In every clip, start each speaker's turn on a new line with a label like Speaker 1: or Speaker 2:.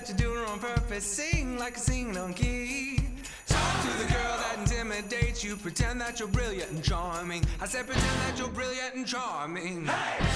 Speaker 1: that you're doing on purpose. Sing like a singing on key. Talk to the girl that intimidates you. Pretend that you're brilliant and charming. I said pretend that you're brilliant and charming. Hey!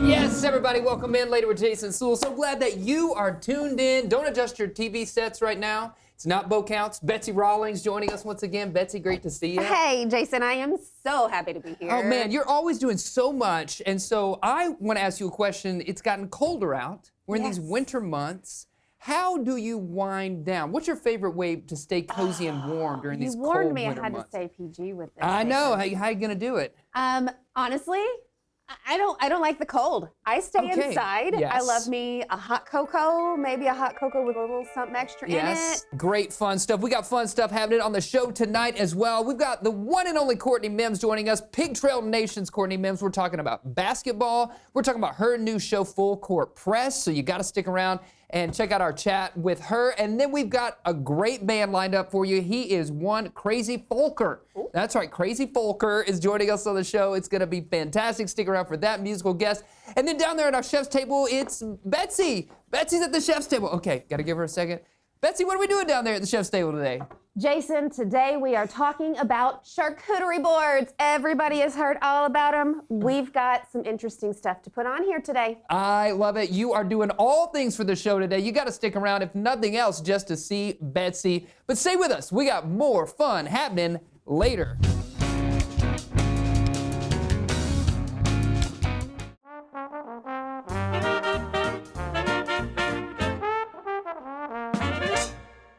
Speaker 2: Yes, everybody, welcome in. Later with Jason Suel. So glad that you are tuned in. Don't adjust your TV sets right now. It's not Bo Counts. Betsy Rawlings joining us once again. Betsy, great to see you.
Speaker 3: Hey, Jason, I am so happy to be here.
Speaker 2: Oh, man, you're always doing so much. And so I want to ask you a question. It's gotten colder out. We're in these winter months. How do you wind down? What's your favorite way to stay cozy and warm during these cold winter months?
Speaker 3: You warned me I had to stay PG with this.
Speaker 2: I know. How you going to do it?
Speaker 3: Honestly, I don't like the cold. I stay inside.
Speaker 2: Yes.
Speaker 3: I love me a hot cocoa, maybe a hot cocoa with a little something extra in it.
Speaker 2: Great fun stuff. We got fun stuff happening on the show tonight as well. We've got the one and only Courtney Mims joining us. Pig Trail Nation's Courtney Mims. We're talking about basketball. We're talking about her new show, Full Court Press. So you got to stick around and check out our chat with her. And then we've got a great band lined up for you. He is one Crazy Folker. Ooh. That's right, Crazy Folker is joining us on the show. It's gonna be fantastic. Stick around for that musical guest. And then down there at our chef's table, it's Betsy. Betsy's at the chef's table. Okay, gotta give her a second. Betsy, what are we doing down there at the chef's table today?
Speaker 3: Jason, today we are talking about charcuterie boards. Everybody has heard all about them. We've got some interesting stuff to put on here today.
Speaker 2: I love it. You are doing all things for the show today. You got to stick around, if nothing else, just to see Betsy. But stay with us. We got more fun happening later.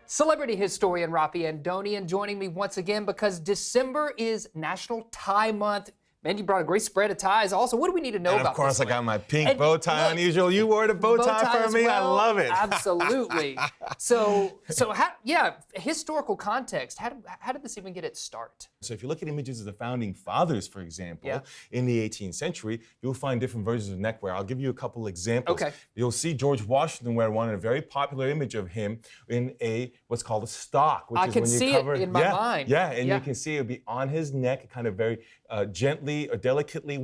Speaker 2: Celebrity historian Raffi Andonian joining me once again because December is National Tie Month. Man, you brought a great spread of ties. Also, what do we need to know about this?
Speaker 4: Of course, I got my pink bow tie unusual. You wore the bow tie for me.
Speaker 2: Well.
Speaker 4: I love it.
Speaker 2: Absolutely. So how, historical context. How did this even get its start?
Speaker 4: So if you look at images of the founding fathers, for example, in the 18th century, you'll find different versions of neckwear. I'll give you a couple examples.
Speaker 2: Okay.
Speaker 4: You'll see George Washington wear one, and a very popular image of him in what's called a stock, which is when you cover.
Speaker 2: I can see it in my mind.
Speaker 4: Yeah, and you can see it would be on his neck, kind of very gently or delicately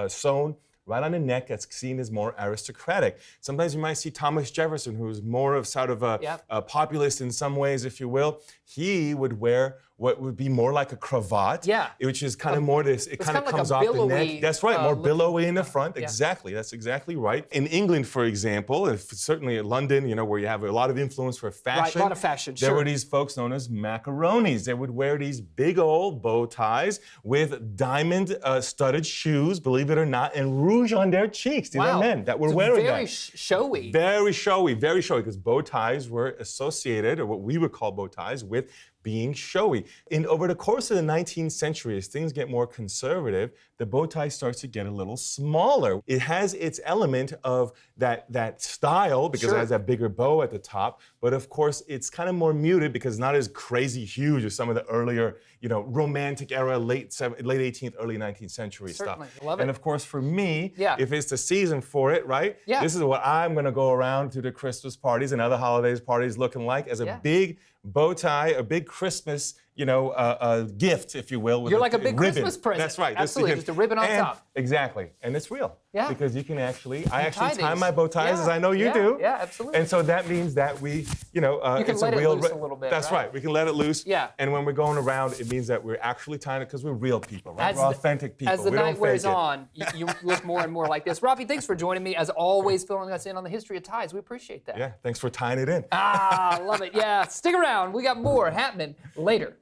Speaker 4: sewn right on the neck. That's seen as more aristocratic. Sometimes you might see Thomas Jefferson, who's more of sort of a populist in some ways, if you will. He would wear what would be more like a cravat, which is kind of more this, it kind of comes off the neck. That's right, more billowy in the front. Exactly, that's exactly right. In England, for example, certainly in London, you know, where you have a lot of influence for fashion.
Speaker 2: Right, a lot of fashion,
Speaker 4: There were these folks known as macaronis. They would wear these big old bow ties with diamond studded shoes, believe it or not, and rouge on their cheeks. These are men that were wearing that.
Speaker 2: Very showy.
Speaker 4: Very showy, because bow ties were associated, or what we would call bow ties, with being showy. And over the course of the 19th century, as things get more conservative, the bow tie starts to get a little smaller. It has its element of that style because it has that bigger bow at the top, but of course it's kind of more muted because it's not as crazy huge as some of the earlier, romantic era, late 18th, early 19th century stuff.
Speaker 2: Love it.
Speaker 4: And of course for me, if it's the season for it, right?
Speaker 2: Yeah.
Speaker 4: This is what I'm gonna go around to the Christmas parties and other holidays parties looking like, as a big bow tie, a big Christmas, gift, if you will. With
Speaker 2: You're like a big
Speaker 4: ribbon.
Speaker 2: Christmas present.
Speaker 4: That's right.
Speaker 2: Absolutely, just a ribbon on top.
Speaker 4: Exactly, and it's real.
Speaker 2: Yeah.
Speaker 4: Because you can actually, I actually tie my bow ties, as I know you do.
Speaker 2: Yeah, absolutely.
Speaker 4: And so that means that we,
Speaker 2: you can
Speaker 4: it's
Speaker 2: let
Speaker 4: a real.
Speaker 2: it loose a little bit.
Speaker 4: That's right. We can let it loose.
Speaker 2: Yeah.
Speaker 4: And when we're going around, it means that we're actually tying it because we're real people, right? We're authentic people.
Speaker 2: As the night wears on, you look more and more like this. Raffi, thanks for joining me, as always, filling us in on the history of ties. We appreciate that.
Speaker 4: Yeah. Thanks for tying it in.
Speaker 2: Love it. Yeah. Stick around. We got more happening later.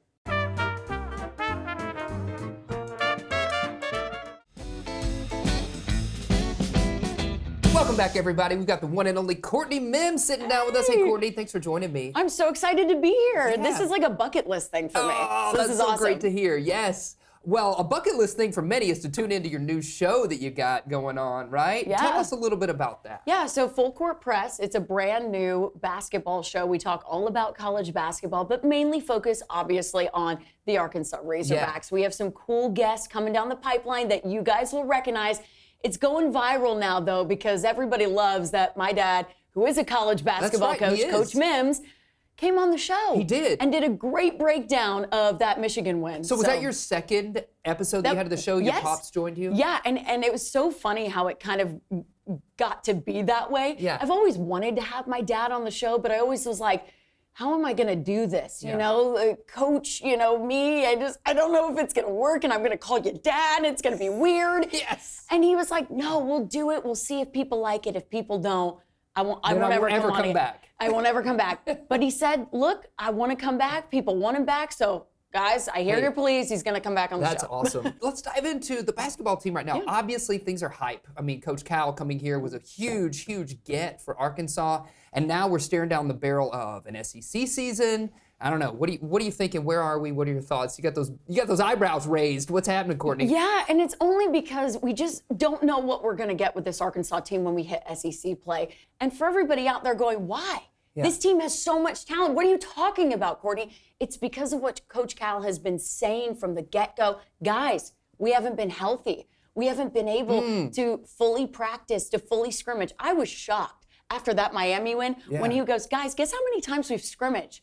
Speaker 2: Welcome back, everybody. We've got the one and only Courtney Mims sitting down with us. Hey, Courtney, thanks for joining me.
Speaker 5: I'm so excited to be here. Yeah. This is like a bucket list thing for me.
Speaker 2: Oh,
Speaker 5: so
Speaker 2: that's
Speaker 5: this is
Speaker 2: so
Speaker 5: awesome.
Speaker 2: Great to hear. Yes. Well, a bucket list thing for many is to tune into your new show that you got going on, right?
Speaker 5: Yeah.
Speaker 2: Tell us a little bit about that.
Speaker 5: Yeah, so Full Court Press, it's a brand new basketball show. We talk all about college basketball, but mainly focus, obviously, on the Arkansas Razorbacks.
Speaker 2: Yeah.
Speaker 5: We have some cool guests coming down the pipeline that you guys will recognize. It's going viral now, though, because everybody loves that my dad, who is a college basketball
Speaker 2: right,
Speaker 5: coach,
Speaker 2: he is.
Speaker 5: Coach Mims, came on the show.
Speaker 2: He did.
Speaker 5: And did a great breakdown of that Michigan win.
Speaker 2: So was that your second episode that you had of the show? Your
Speaker 5: yes.
Speaker 2: pops joined you?
Speaker 5: Yeah, and it was so funny how it kind of got to be that way.
Speaker 2: Yeah.
Speaker 5: I've always wanted to have my dad on the show, but I always was like, how am I going to do this? You know, coach, me, I don't know if it's going to work, and I'm going to call you dad. It's going to be weird.
Speaker 2: Yes.
Speaker 5: And he was like, no, we'll do it. We'll see if people like it. If people don't, I won't ever
Speaker 2: come back.
Speaker 5: I won't ever come back. But he said, look, I want to come back. People want him back. So, guys, I hear your pleas. He's going to come back on the show.
Speaker 2: That's awesome. Let's dive into the basketball team right now.
Speaker 5: Yeah.
Speaker 2: Obviously, things are hype. I mean, Coach Cal coming here was a huge, huge get for Arkansas. And now we're staring down the barrel of an SEC season. I don't know. What are you thinking? Where are we? What are your thoughts? You got those eyebrows raised. What's happening, Courtney?
Speaker 5: Yeah, and it's only because we just don't know what we're going to get with this Arkansas team when we hit SEC play. And for everybody out there going, why?
Speaker 2: Yeah.
Speaker 5: This team has so much talent. What are you talking about, Courtney? It's because of what Coach Cal has been saying from the get-go. Guys, we haven't been healthy. We haven't been able to fully practice, to fully scrimmage. I was shocked after that Miami win when he goes, guys, guess how many times we've scrimmaged?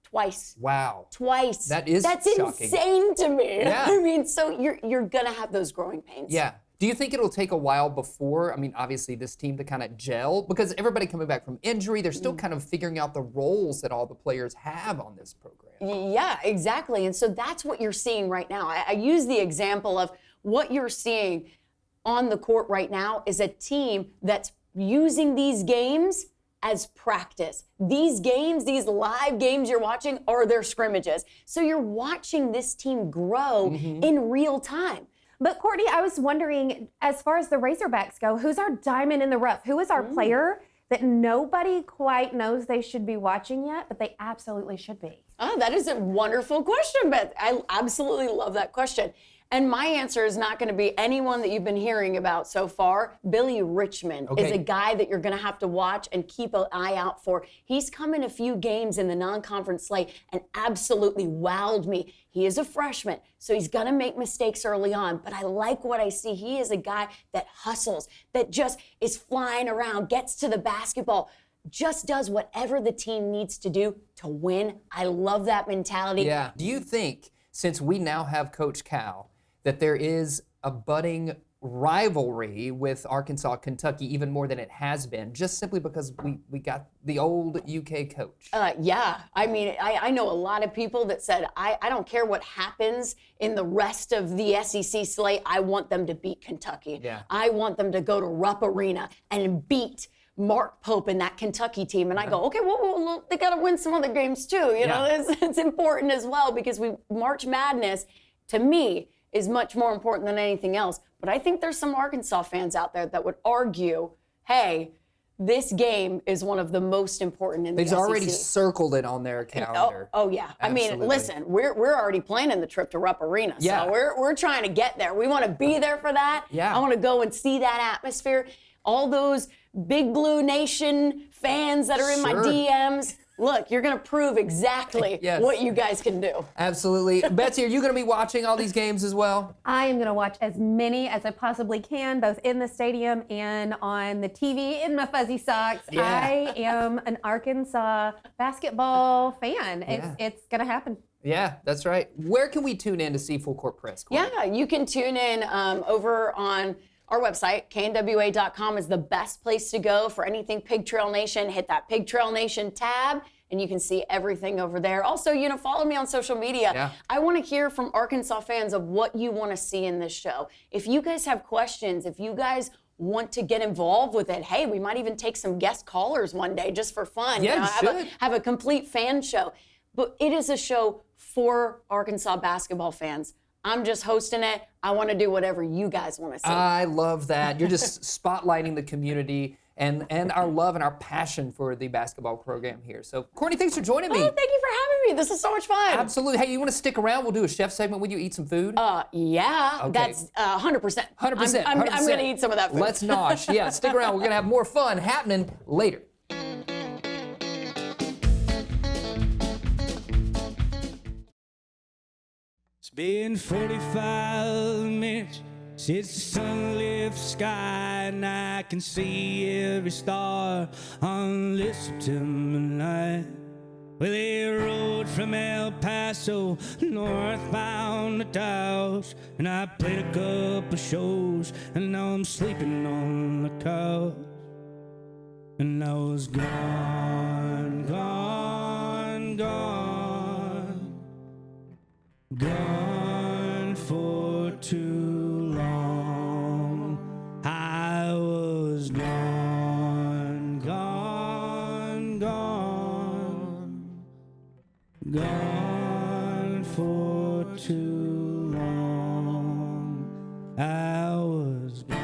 Speaker 5: Twice.
Speaker 2: Wow.
Speaker 5: Twice.
Speaker 2: That's shocking.
Speaker 5: Insane to me.
Speaker 2: Yeah.
Speaker 5: I mean, so you're gonna have those growing pains.
Speaker 2: Yeah. Do you think it'll take a while before, obviously this team to kind of gel? Because everybody coming back from injury, they're still kind of figuring out the roles that all the players have on this program.
Speaker 5: Yeah, exactly. And so that's what you're seeing right now. I use the example of what you're seeing on the court right now is a team that's using these games as practice. These games, these live games you're watching are their scrimmages. So you're watching this team grow in real time.
Speaker 3: But Courtney, I was wondering, as far as the Razorbacks go, who's our diamond in the rough? Who is our player that nobody quite knows they should be watching yet, but they absolutely should be?
Speaker 5: Oh, that is a wonderful question, Beth. I absolutely love that question. And my answer is not going to be anyone that you've been hearing about so far. Billy Richmond is a guy that you're going to have to watch and keep an eye out for. He's come in a few games in the non-conference slate and absolutely wowed me. He is a freshman, so he's going to make mistakes early on, but I like what I see. He is a guy that hustles, that just is flying around, gets to the basketball, just does whatever the team needs to do to win. I love that mentality.
Speaker 2: Yeah. Do you think, since we now have Coach Cal, that there is a budding rivalry with Arkansas, Kentucky, even more than it has been, just simply because we got the old UK coach?
Speaker 5: Yeah. I mean, I know a lot of people that said, I don't care what happens in the rest of the SEC slate. I want them to beat Kentucky.
Speaker 2: Yeah.
Speaker 5: I want them to go to Rupp Arena and beat Mark Pope and that Kentucky team. And I go, okay, well they got to win some other games too. You know, it's important as well because March Madness, to me, is much more important than anything else. But I think there's some Arkansas fans out there that would argue, hey, this game is one of the most important in the SEC.
Speaker 2: They've already circled it on their calendar.
Speaker 5: Oh yeah.
Speaker 2: Absolutely.
Speaker 5: I mean, listen, we're already planning the trip to Rupp Arena.
Speaker 2: Yeah.
Speaker 5: So we're trying to get there. We want to be there for that.
Speaker 2: Yeah.
Speaker 5: I want to go and see that atmosphere. All those Big Blue Nation fans that are in my
Speaker 2: Sure.
Speaker 5: DMs. Look, you're going to prove exactly what you guys can do.
Speaker 2: Absolutely. Betsy, are you going to be watching all these games as well?
Speaker 3: I am going to watch as many as I possibly can, both in the stadium and on the TV in my fuzzy socks.
Speaker 2: Yeah.
Speaker 3: I am an Arkansas basketball fan. It's going to happen.
Speaker 2: Yeah, that's right. Where can we tune in to see Full Court Press? Courtney?
Speaker 5: Yeah, you can tune in over on our website. knwa.com is the best place to go for anything Pig Trail Nation. Hit that Pig Trail Nation tab, and you can see everything over there. Also, follow me on social media.
Speaker 2: Yeah.
Speaker 5: I want to hear from Arkansas fans of what you want to see in this show. If you guys have questions, if you guys want to get involved with it, hey, we might even take some guest callers one day just for fun.
Speaker 2: Yeah, you should.
Speaker 5: Have a complete fan show. But it is a show for Arkansas basketball fans. I'm just hosting it. I want to do whatever you guys want to see.
Speaker 2: I love that. You're just spotlighting the community and our love and our passion for the basketball program here. So, Courtney, thanks for joining me.
Speaker 5: Oh, thank you for having me. This is so much fun.
Speaker 2: Absolutely. Hey, you want to stick around? We'll do a chef segment with you, eat some food.
Speaker 5: Yeah,
Speaker 2: Okay.
Speaker 5: that's 100%.
Speaker 2: 100%.
Speaker 5: I'm going to eat some of that food.
Speaker 2: Let's nosh. Yeah, stick around. We're going to have more fun happening later.
Speaker 6: It's been 45 minutes since the sun left the sky, and I can see every star on this September night. Well, they rode from El Paso northbound to Taos, and I played a couple shows, and now I'm sleeping on the couch. And I was gone, gone, gone, gone for too long. I was gone, gone, gone, gone for too long. I was gone.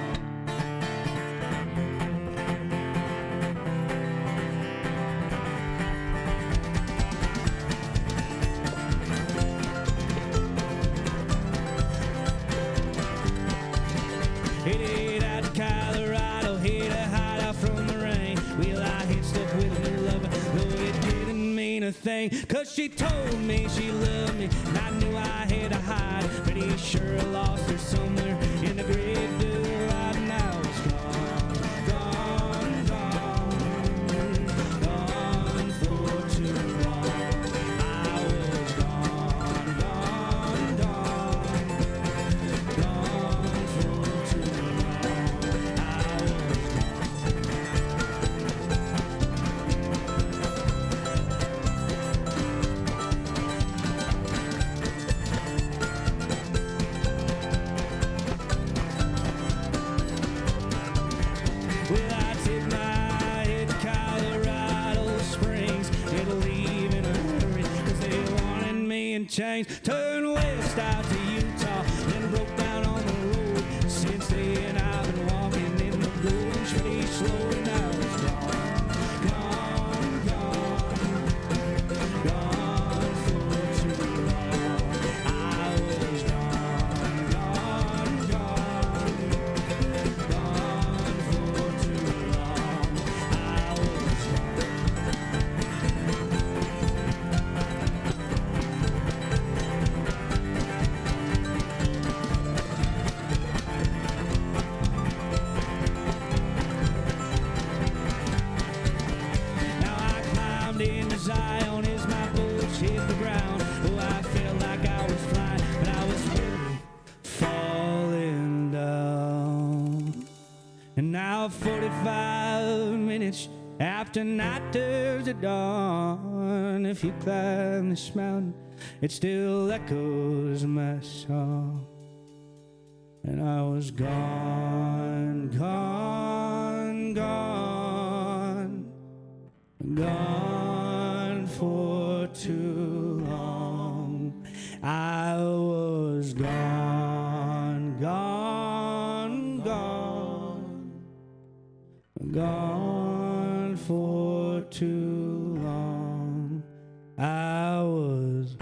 Speaker 6: Headed out to Colorado, hit a hideout from the rain. Well, I hit stuff with a new lover, though it didn't mean a thing. 'Cause she told me she loved me, and I knew I had to hide. But he sure lost her somewhere in the great blue ride. And I was gone, gone, gone, gone for too long. I was gone, gone, gone, gone for too long. I was Well, I took my head to Colorado Springs. Had to leave in a hurry, 'cause they wanted me in chains. Turned west out to Utah, then broke down on the road. Since then I've been walking in the golden pretty slow, and I was gone, gone, gone, gone for too long. I was gone, gone, gone, gone for too long. I was Now I climbed into Zion as my boots hit the ground. Oh, I felt like I was flying, but I was really falling down. And now 45 minutes after night turns to dawn, if you climb this mountain, it still echoes my song. And I was gone, gone, gone, gone for too long. I was gone, gone, gone, gone for too long. I was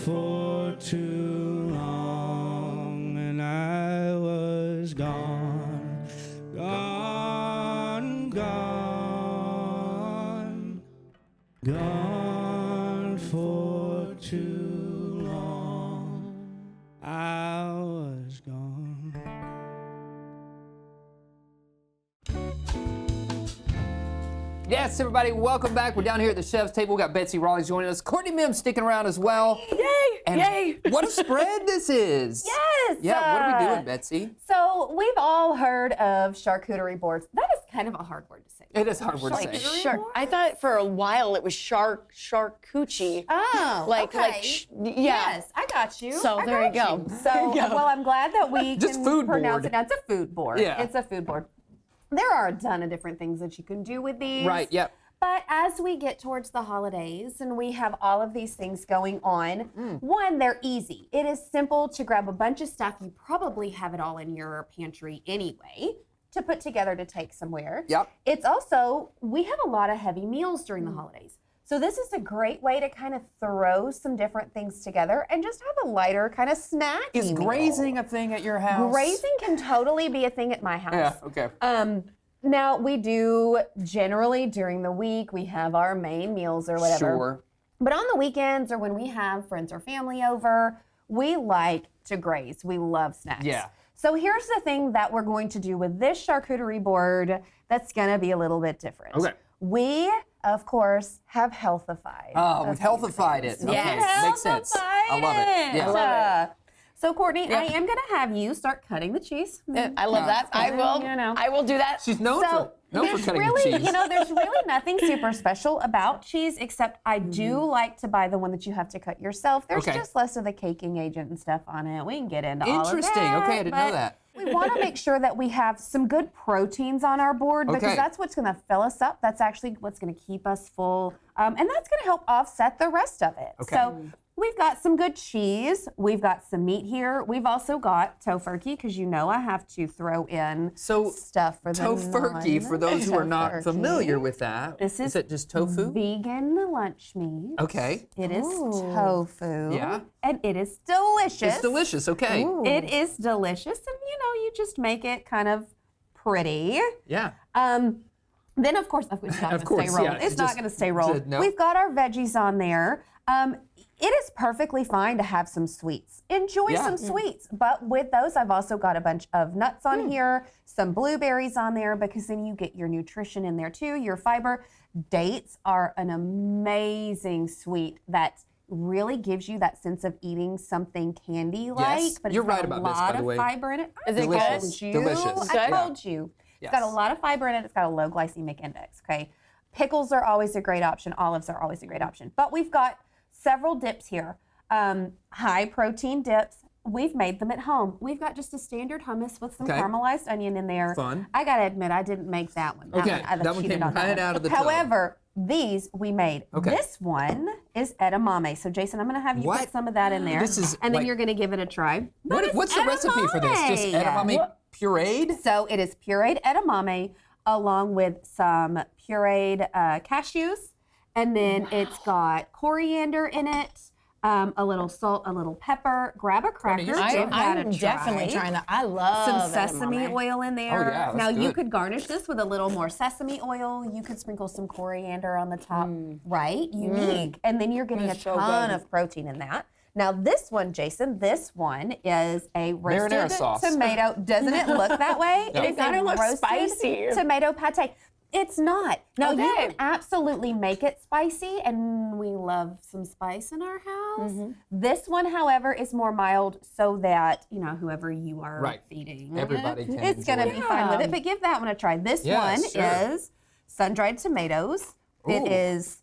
Speaker 6: for too long, and I was gone, gone, gone, gone for too long. I was gone.
Speaker 2: Yes, everybody, welcome back. We're down here at the chef's table. We got Betsy Rawlings joining us. Courtney Mims sticking around as well.
Speaker 5: Yay!
Speaker 2: And
Speaker 5: Yay!
Speaker 2: what a spread this is.
Speaker 3: Yes.
Speaker 2: Yeah, what are we doing, Betsy?
Speaker 3: So we've all heard of charcuterie boards. That is kind of a hard word to say.
Speaker 2: It is a hard word to say.
Speaker 5: Shark. I thought for a while it was charcuterie.
Speaker 3: Oh, okay. Yes, I got you.
Speaker 5: So
Speaker 3: I
Speaker 5: there you
Speaker 3: got
Speaker 5: go.
Speaker 3: So, well, I'm glad that we
Speaker 2: Just
Speaker 3: can
Speaker 2: food
Speaker 3: pronounce
Speaker 2: board.
Speaker 3: it now. It's a food board.
Speaker 2: Yeah.
Speaker 3: It's a food board. There are a ton of different things that you can do with these.
Speaker 2: Right, yep.
Speaker 3: But as we get towards the holidays and we have all of these things going on, one, they're easy. It is simple to grab a bunch of stuff. You probably have it all in your pantry anyway to put together to take somewhere.
Speaker 2: Yep.
Speaker 3: It's also, we have a lot of heavy meals during the holidays. So this is a great way to kind of throw some different things together and just have a lighter kind of snack.
Speaker 2: Is grazing a thing at your house?
Speaker 3: Grazing can totally be a thing at my house.
Speaker 2: Yeah, okay.
Speaker 3: Now, we do generally during the week, we have our main meals or whatever.
Speaker 2: Sure.
Speaker 3: But on the weekends or when we have friends or family over, we like to graze. We love snacks.
Speaker 2: Yeah.
Speaker 3: So here's the thing that we're going to do with this charcuterie board that's going to be a little bit different.
Speaker 2: Okay.
Speaker 3: We, of course, have healthified.
Speaker 2: Oh, we've healthified it. Okay,
Speaker 3: Yes.
Speaker 2: makes sense. I love it. Yeah.
Speaker 5: I love it.
Speaker 3: So Courtney, I am going to have you start cutting the cheese.
Speaker 5: I love that. I will.
Speaker 3: You know.
Speaker 5: I will do that.
Speaker 2: She's known for
Speaker 3: there's
Speaker 2: cutting
Speaker 3: really,
Speaker 2: the cheese.
Speaker 3: there's really nothing super special about cheese, except I do like to buy the one that you have to cut yourself. There's
Speaker 2: Okay.
Speaker 3: just less of the caking agent and stuff on it. We can get into all of that.
Speaker 2: Interesting. Okay, I didn't know
Speaker 3: but
Speaker 2: that.
Speaker 3: We want to make sure that we have some good proteins on our board because
Speaker 2: Okay.
Speaker 3: that's what's going to fill us up. That's actually what's going to keep us full. And that's going to help offset the rest of it.
Speaker 2: Okay.
Speaker 3: So we've got some good cheese. We've got some meat here. We've also got tofurkey because I have to throw in stuff for the
Speaker 2: Tofurkey, for those who are not
Speaker 3: non-tofurkey.
Speaker 2: familiar with that.
Speaker 3: This is
Speaker 2: it just tofu?
Speaker 3: Vegan lunch meat.
Speaker 2: Okay.
Speaker 3: It is tofu.
Speaker 2: Yeah.
Speaker 3: And it is delicious.
Speaker 2: It's delicious. Okay.
Speaker 3: It is delicious. And you just make it kind of pretty.
Speaker 2: Yeah.
Speaker 3: Then of course it's not
Speaker 2: Of
Speaker 3: going to
Speaker 2: course,
Speaker 3: stay rolled.
Speaker 2: yeah,
Speaker 3: It's not
Speaker 2: just-
Speaker 3: going to stay rolled.
Speaker 2: no.
Speaker 3: We've got our veggies on there. It is perfectly fine to have some sweets. Enjoy
Speaker 2: Yeah.
Speaker 3: some sweets. But with those, I've also got a bunch of nuts on here, some blueberries on there, because then you get your nutrition in there too, your fiber. Dates are an amazing sweet that really gives you that sense of eating something candy-like.
Speaker 2: Yes,
Speaker 3: But
Speaker 2: you're
Speaker 3: it's got
Speaker 2: right
Speaker 3: a
Speaker 2: about this,
Speaker 3: lot
Speaker 2: by the
Speaker 3: of
Speaker 2: way.
Speaker 3: fiber in it.
Speaker 5: Is it
Speaker 2: Delicious.
Speaker 5: good?
Speaker 2: Delicious.
Speaker 3: I
Speaker 5: Good?
Speaker 3: told you. It's got a
Speaker 2: Yes.
Speaker 3: lot of fiber in it. It's got a low glycemic index, okay? Pickles are always a great option. Olives are always a great option. But we've got several dips here. High protein dips. We've made them at home. We've got just a standard hummus with some
Speaker 2: Okay.
Speaker 3: caramelized onion in there.
Speaker 2: Fun.
Speaker 3: I gotta admit, I didn't make that one.
Speaker 2: Okay,
Speaker 3: I
Speaker 2: that one
Speaker 3: cheated
Speaker 2: came
Speaker 3: on that
Speaker 2: right
Speaker 3: one.
Speaker 2: out of the tub.
Speaker 3: However, these we made.
Speaker 2: Okay.
Speaker 3: This one is edamame. So Jason, I'm gonna have you
Speaker 2: What?
Speaker 3: put some of that in there.
Speaker 2: This is
Speaker 3: and then
Speaker 2: like-
Speaker 3: you're gonna give it a try. But it's
Speaker 2: What's the recipe for this? Just edamame pureed?
Speaker 3: So it is pureed edamame along with some pureed cashews. And then it's got coriander in it, a little salt, a little pepper. Grab a cracker.
Speaker 2: you're
Speaker 3: give
Speaker 2: trying.
Speaker 3: that a
Speaker 5: I'm definitely
Speaker 3: try.
Speaker 5: trying that. I love
Speaker 3: Some sesame
Speaker 5: edamame.
Speaker 3: oil in there.
Speaker 2: Oh, yeah, that's
Speaker 3: now you
Speaker 2: good.
Speaker 3: could garnish this with a little more sesame oil. You could sprinkle some coriander on the top. Right? Unique. And then you're getting a
Speaker 5: It's so
Speaker 3: ton
Speaker 5: good.
Speaker 3: of protein in that. Now this one, Jason, this one is a roasted
Speaker 2: Marinara sauce.
Speaker 3: tomato. Doesn't it look that way?
Speaker 2: No.
Speaker 3: It is
Speaker 5: It kinda
Speaker 3: a
Speaker 5: looks
Speaker 3: roasted
Speaker 5: spicy.
Speaker 3: tomato pate. It's not. Now you
Speaker 5: Okay.
Speaker 3: can absolutely make it spicy, and we love some spice in our house. This one, however, is more mild, so that whoever you are
Speaker 2: Right.
Speaker 3: feeding,
Speaker 2: Everybody can
Speaker 3: it's gonna
Speaker 2: enjoy
Speaker 3: be
Speaker 2: it.
Speaker 3: fine with it. But give that one a try. This
Speaker 2: Yeah,
Speaker 3: one
Speaker 2: sure.
Speaker 3: is sun-dried tomatoes. It
Speaker 2: Ooh.
Speaker 3: is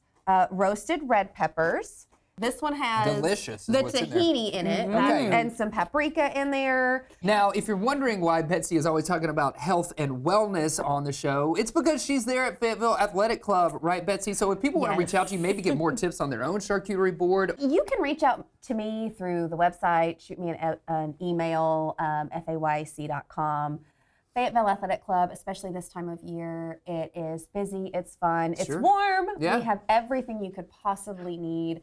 Speaker 3: roasted red peppers. This one has
Speaker 2: Delicious is
Speaker 3: the
Speaker 2: what's in there.
Speaker 3: tahini in it,
Speaker 2: Okay.
Speaker 3: and some paprika in there.
Speaker 2: Now, if you're wondering why Betsy is always talking about health and wellness on the show, it's because she's there at Fayetteville Athletic Club, right, Betsy? So if people want to reach out to you, maybe get more tips on their own charcuterie board.
Speaker 3: You can reach out to me through the website, shoot me an email, fayc.com. Fayetteville Athletic Club, especially this time of year, it is busy, it's fun, it's
Speaker 2: Sure.
Speaker 3: warm.
Speaker 2: Yeah.
Speaker 3: We have everything you could possibly need.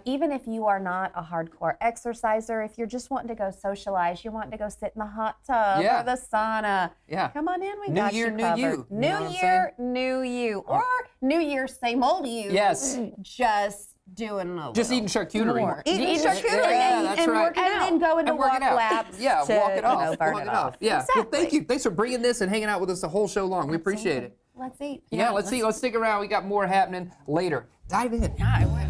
Speaker 3: Even if you are not a hardcore exerciser, if you're just wanting to go socialize, you're wanting to go sit in the hot tub
Speaker 2: Yeah.
Speaker 3: or the sauna,
Speaker 2: Yeah.
Speaker 3: come on in, we
Speaker 2: New
Speaker 3: got
Speaker 2: year,
Speaker 3: you
Speaker 2: new
Speaker 3: covered.
Speaker 2: you. You know
Speaker 3: New
Speaker 2: what I'm
Speaker 3: year, new you. Or New Year, same old you.
Speaker 2: Yes.
Speaker 3: Just doing a
Speaker 2: Just
Speaker 3: little
Speaker 2: eating charcuterie.
Speaker 3: more. Eating
Speaker 5: Eating
Speaker 3: charcuterie.
Speaker 2: Yeah, that's
Speaker 5: and
Speaker 2: right.
Speaker 5: working
Speaker 3: And then going to
Speaker 2: And work
Speaker 3: walk
Speaker 2: it out.
Speaker 3: laps.
Speaker 2: Yeah,
Speaker 3: to,
Speaker 2: walk it off.
Speaker 3: burn
Speaker 2: Walk
Speaker 3: it
Speaker 2: it off. Yeah. Well, thank
Speaker 3: Exactly.
Speaker 2: you. Thanks for bringing this and hanging out with us the whole show long. We appreciate it.
Speaker 3: Let's eat.
Speaker 2: Yeah, let's see. Let's stick around. We got more happening later. Dive in.
Speaker 5: Yeah, I went.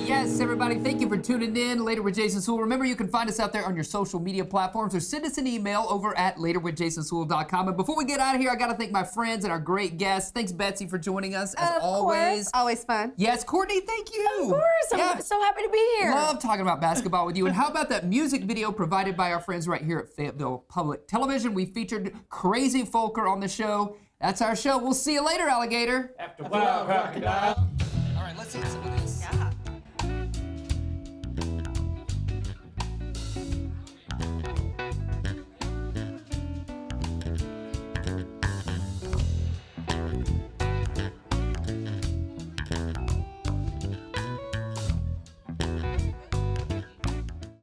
Speaker 2: Yes, everybody, thank you for tuning in. Later with Jason Suel. Remember, you can find us out there on your social media platforms or send us an email over at laterwithjasonsuel.com. And before we get out of here, I got to thank my friends and our great guests. Thanks, Betsy, for joining us, as
Speaker 3: Of
Speaker 2: always.
Speaker 3: course. Always fun.
Speaker 2: Yes, Courtney, thank you.
Speaker 5: Of course, I'm so happy to be here.
Speaker 2: Love talking about basketball with you. And how about that music video provided by our friends right here at Fayetteville Public Television? We featured Crazy Folker on the show. That's our show. We'll see you later, alligator.
Speaker 6: After wild crocodile.
Speaker 2: All right, let's eat some of this.
Speaker 3: Yeah.